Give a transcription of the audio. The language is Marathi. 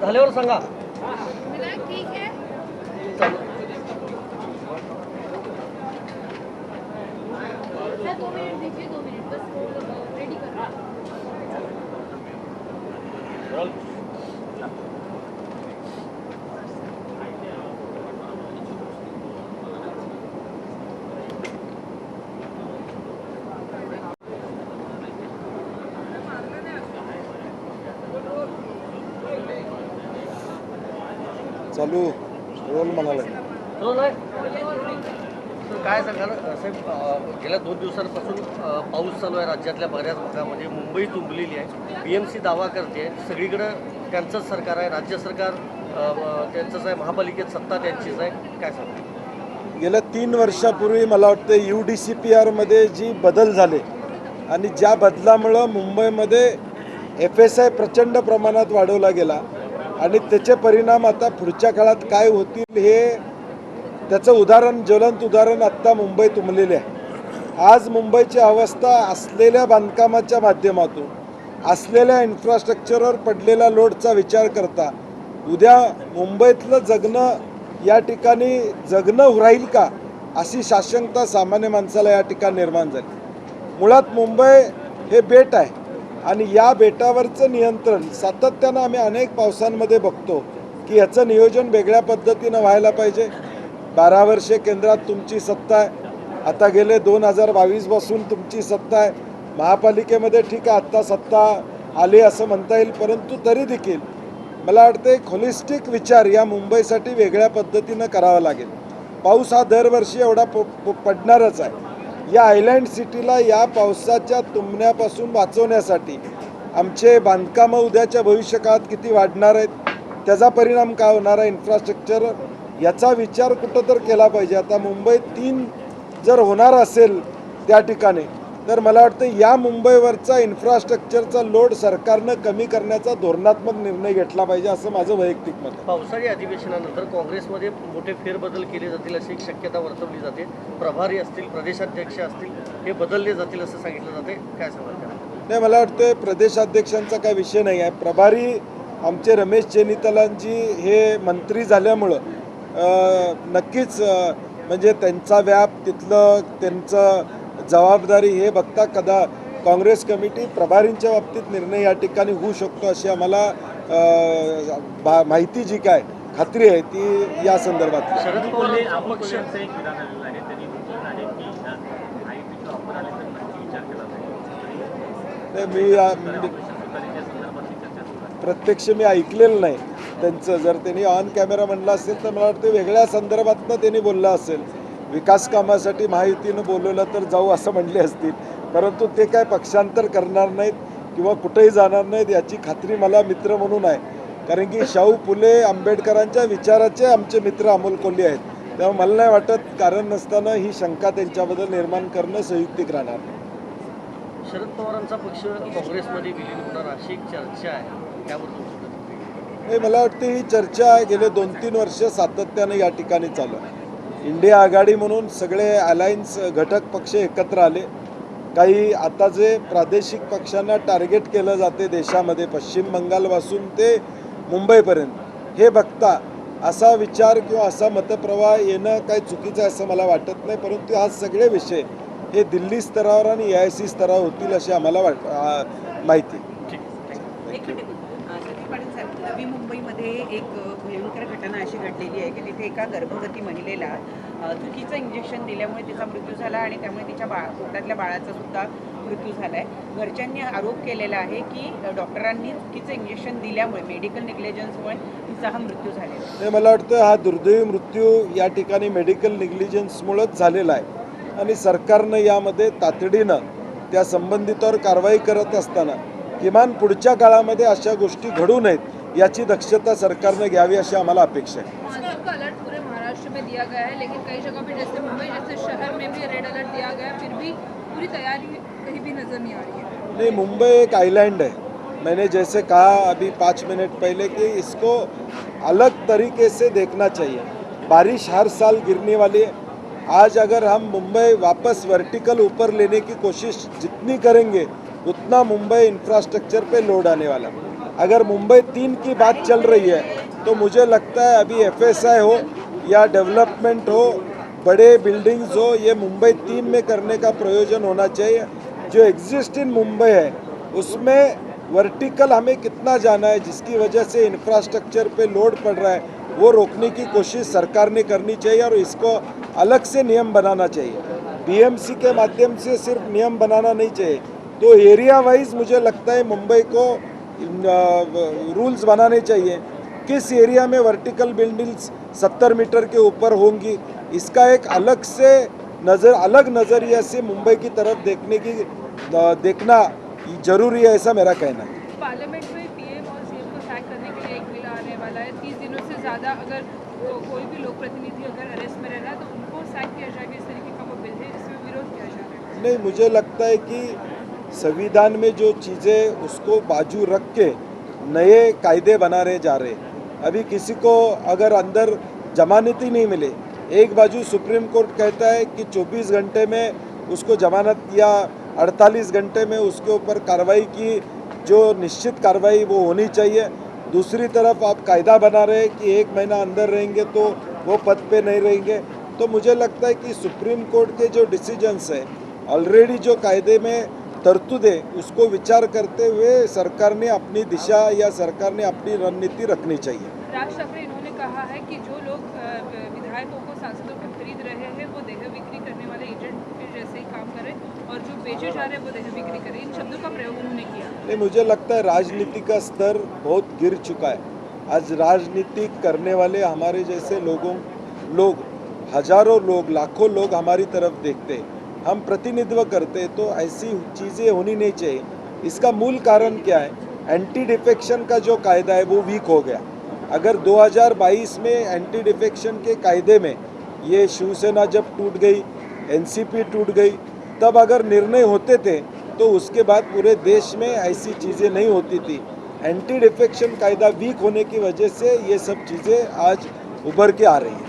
झाल्यावर सांगा. ठीक है चालू. सर 2 मिनट दीजिए 2 मिनट बस रेडी करना चालू रोल म्हणाले. हो नाही तर काय सांगाल साहेब, गेल्या 2 दिवसांपासून पाऊस चालू आहे राज्यातल्या बऱ्याच भागामध्ये. मुंबई तुंबलेली आहे. BMC दावा करते सगळीकडं त्यांचंच सरकार आहे, राज्य सरकार त्यांचंच आहे, महापालिकेत सत्ता त्यांचीच आहे. काय सांगा? गेल्या 3 वर्षापूर्वी मला वाटतं UDCPR जी बदल झाले आणि ज्या बदलामुळं मुंबईमध्ये FSI प्रचंड प्रमाणात वाढवला गेला आणि त्याचे परिणाम आता पुढच्या काळात काय होतील हे त्याचं उदाहरण, ज्वलंत उदाहरण आत्ता मुंबई तुंबलेले आहे. आज मुंबईची अवस्था असलेल्या बांधकामाच्या माध्यमातून, असलेल्या इन्फ्रास्ट्रक्चरवर पडलेला लोडचा विचार करता उद्या मुंबईतलं जगणं, या ठिकाणी जगणं राहील का अशी साशंकता सामान्य माणसाला या ठिकाणी निर्माण झाली. मुळात मुंबई हे बेट आहे आणि या बेटावरचं नियंत्रण सातत्यानं आम्ही अनेक पावसांमध्ये बघतो की याचं नियोजन वेगळ्या पद्धतीनं व्हायला पाहिजे. 12 वर्षे केंद्रात तुमची सत्ता आहे, आता गेले 2022 पासून तुमची सत्ता आहे. महापालिकेमध्ये ठीक आहे आत्ता सत्ता आली असं म्हणता येईल, परंतु तरी देखील मला वाटतं एक होलिस्टिक विचार या मुंबईसाठी वेगळ्या पद्धतीनं करावा लागेल. पाऊस हा दरवर्षी एवढा पडणारच आहे. या आयलँड सिटीला या पावसाच्या तुंबण्यापासून वाचवण्यासाठी आमचे बांधकामं उद्याच्या भविष्यकाळात किती वाढणार आहेत, त्याचा परिणाम काय होणार आहे इन्फ्रास्ट्रक्चर, याचा विचार कुठं तर केला पाहिजे. आता मुंबईत 3 जर होणार असेल त्या ठिकाणी तर मला वाटतं या मुंबईवरचा इन्फ्रास्ट्रक्चरचा लोड सरकारनं कमी करण्याचा धोरणात्मक निर्णय घेतला पाहिजे असं माझं वैयक्तिक मत आहे. पावसाळी अधिवेशनानंतर काँग्रेसमध्ये मोठे फेरबदल केले जातील अशी एक शक्यता वर्तवली जाते. प्रभारी असतील, प्रदेशाध्यक्ष असतील, हे बदलले जातील असं सांगितलं जाते. काय सांगाल? नाही, मला वाटतं प्रदेशाध्यक्षांचा काय विषय नाही आहे. प्रभारी आमचे रमेश चेनितलांजी हे मंत्री झाल्यामुळं नक्कीच म्हणजे त्यांचा व्याप, तिथलं त्यांचं जबाबदारी हे बघता काँग्रेस कमिटी प्रभारींच्या बाबतीत निर्णय या ठिकाणी होऊ शकतो अशी आम्हाला माहिती जी काय खात्री आहे ती या संदर्भात. शरद पवार अपक्ष प्रत्यक्ष मी ऐकलेलं नाही त्यांचं. जर त्यांनी ऑन कॅमेरा म्हणलं असेल तर मला वाटतं वेगळ्या संदर्भातनं त्यांनी बोललं असेल. विकास कामासाठी महायुतीनं बोलवलं तर जाऊ असं म्हणले असतील, परंतु ते काय पक्षांतर करणार नाहीत किंवा कुठेही जाणार नाहीत याची खात्री मला मित्र म्हणून आहे. कारण की शाहू फुले आंबेडकरांच्या विचाराचे आमचे मित्र अमोल कोल्हे आहेत. तेव्हा मला नाही वाटत कारण नसताना ही शंका त्यांच्याबद्दल निर्माण करणं संयुक्तिक राहणार. शरद पवारांचा पक्ष काँग्रेसमध्ये विलीन होणार अशी एक चर्चा आहे, त्याबद्दल नाही, मला वाटतं ही चर्चा गेले 2-3 वर्ष सातत्यानं या ठिकाणी चालू आहे. इंडिया आघाडी म्हणून सगळे अलायन्स घटक पक्ष एकत्र आले. काही आता जे प्रादेशिक पक्षांना टार्गेट केलं जाते देशामध्ये, पश्चिम बंगालपासून ते मुंबईपर्यंत, हे बघता असा विचार किंवा असा मतप्रवाह येणं काही चुकीचं आहे असं मला वाटत नाही. परंतु आज सगळे विषय हे दिल्ली स्तरावर आणि AIC स्तरावर होतील अशी आम्हाला माहिती. नवी मुंबईमध्ये एक भयंकर घटना अशी घडलेली आहे की तिथे एका गर्भवती महिलेला चुकीचं इंजेक्शन दिल्यामुळे तिचा मृत्यू झाला आणि त्यामुळे तिच्या पोटातल्या बाळाचा सुद्धा मृत्यू झाला आहे. घरच्यांनी आरोप केलेला आहे की डॉक्टरांनी चुकीचं इंजेक्शन दिल्यामुळे, मेडिकल निग्लिजन्समुळे तिचा हा मृत्यू झालेला आहे. मला वाटतं हा दुर्दैवी मृत्यू या ठिकाणी मेडिकल निग्लिजन्समुळंच झालेला आहे आणि सरकारनं यामध्ये तातडीनं त्या संबंधितावर कारवाई करत असताना किमान पुढच्या काळामध्ये अशा गोष्टी घडू नयेत याची दक्षता सरकारने घ्यावी अशी आम्हाला अपेक्षा आहे. मॉन्सून का अलर्ट पूरे महाराष्ट्र में दिया गया है, लेकिन कई जगह पे जैसे मुंबई जैसे शहर में भी रेड अलर्ट दिया गया, फिर भी पूरी तैयारी कहीं भी नजर नहीं आ रही है. नहीं, मुंबई एक आइलैंड है. मैंने जैसे कहा अभी 5 मिनट पहले कि इसको अलग तरीके से देखना चाहिए. बारिश हर साल गिरने वाली है. आज अगर हम मुंबई वापस वर्टिकल ऊपर लेने की कोशिश जितनी करेंगे उतना मुंबई इंफ्रास्ट्रक्चर पे लोड आने वाला. अगर मुंबई 3 की बात चल रही है तो मुझे लगता है अभी FSI हो या डेवलपमेंट हो, बड़े बिल्डिंग्स हो, ये मुंबई 3 में करने का प्रयोजन होना चाहिए। जो एग्जिस्ट इन मुंबई है उसमें वर्टिकल हमें कितना जाना है, जिसकी वजह से इंफ्रास्ट्रक्चर पे लोड पड़ रहा है, वो रोकने की कोशिश सरकार ने करनी चाहिए और इसको अलग से नियम बनाना चाहिए। BMC के माध्यम से सिर्फ नियम बनाना नहीं चाहिए, तो एरिया वाइज मुझे लगता है मुंबई को रूल्स बनाने चाहिए। किस एरिया में वर्टिकल बिल्डिंग्स 70 मीटर के ऊपर होंगी, इसका एक अलग नज़रिया से मुंबई की तरफ देखना जरूरी है, ऐसा मेरा कहना है। पार्लियामेंट में PM और CM को सैक करने के लिए एक बिल आने वाला है। 30 दिनों से ज़्यादा अगर कोई भी लोक प्रतिनिधि अगर अरेस्ट में रहना है तो उनको सैक किया जाएगा, इस तरीके का वो बिल है, इसमें विरोध किया जा रहा है। नहीं, मुझे लगता है कि संविधान में जो चीज़ें उसको बाजू रख के नए कायदे बना रहे जा रहे। अभी किसी को अगर अंदर जमानत ही नहीं मिले, एक बाजू सुप्रीम कोर्ट कहता है कि 24 घंटे में उसको जमानत या 48 घंटे में उसके ऊपर कार्रवाई की, जो निश्चित कार्रवाई वो होनी चाहिए। दूसरी तरफ आप कायदा बना रहे हैं कि 1 महीना अंदर रहेंगे तो वो पद पे नहीं रहेंगे। तो मुझे लगता है कि सुप्रीम कोर्ट के जो डिसीजंस है, ऑलरेडी जो कायदे में तरतूद है, उसको विचार करते हुए सरकार ने अपनी दिशा या सरकार ने अपनी रणनीति रखनी चाहिए। राज ठाकरे इन्होंने कहा है कि जो लोग विधायकों को, सांसदों को खरीद रहे हैं वो देह बिक्री करने वाले एजेंट के जैसे ही काम करें और जो बेचे जा रहे हैं वो देह बिक्री करें। इन शब्दों का प्रयोग उन्होंने किया। नहीं, मुझे लगता है राजनीति का स्तर बहुत गिर चुका है। आज राजनीति करने वाले हमारे जैसे लोग हजारों लोग, लाखों लोग हमारी तरफ देखते हैं, हम प्रतिनिधित्व करते हैं, तो ऐसी चीज़ें होनी नहीं चाहिए। इसका मूल कारण क्या है? एंटी डिफेक्शन का जो कायदा है वो वीक हो गया। अगर 2022 में एंटी डिफेक्शन के कायदे में ये शिवसेना जब टूट गई, NCP टूट गई, तब अगर निर्णय होते थे तो उसके बाद पूरे देश में ऐसी चीज़ें नहीं होती थी। एंटी डिफेक्शन कायदा वीक होने की वजह से ये सब चीज़ें आज उभर के आ रही हैं।